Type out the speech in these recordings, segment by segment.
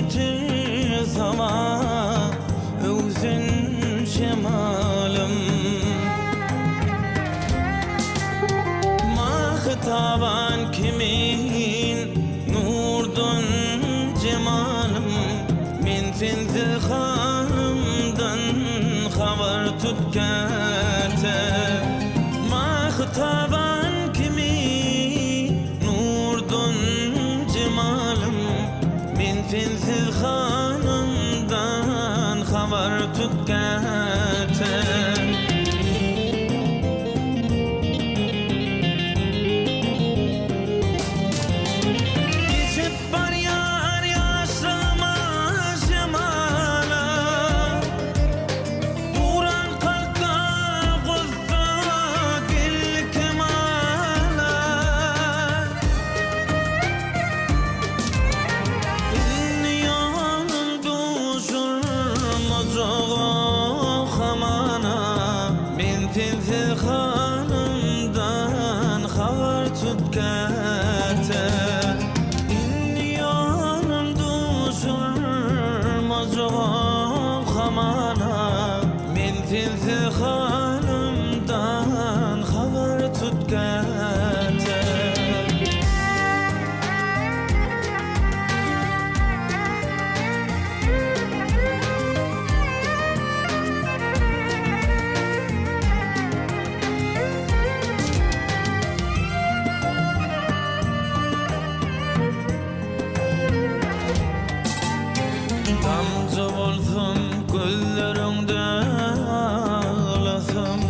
getir sama özün şemalım Mahtaban kimin nurdun cemalım Men sensiz hanımdan haber tutkate Mahtaban kimin nurdun cemalım Men sensiz hanımdan haber tutkate Sensiz hanımdan haber tutkate İnyanım duşurmaz oğam hamana Men sensiz hanımdan haber tutkate Damcı olsun gözlerinde ağlasın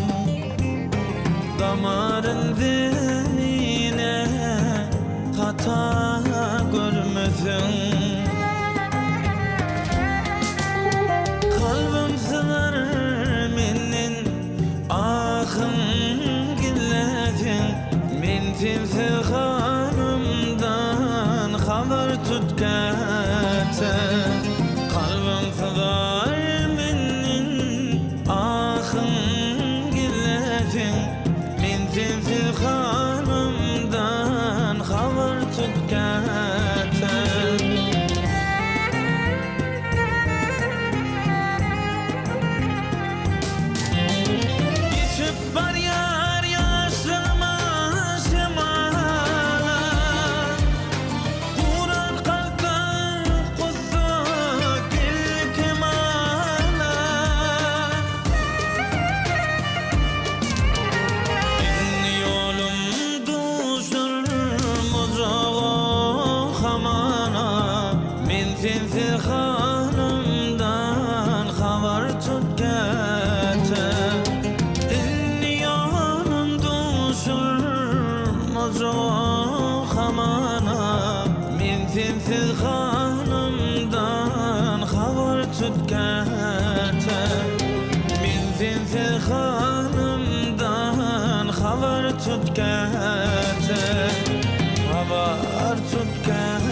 Damarın denine hata görmesin Kalbim sığar menin ahım gilletin Men sensiz hanımdan haber tutkate Kalbim sığar menin ahım gilletin Men sensiz hanımdan haber tutkate Geçip var yar yaşama şemala Duran kalkar kuzu gel kemala İnni yolum duşurmaz oğam hamana Men sensiz hanımdan haber tutkate İnni yolum duşurmaz oğam hamana Men sensiz hanımdan haber tutkate Men sensiz hanımdan haber tutkate Haber tutkate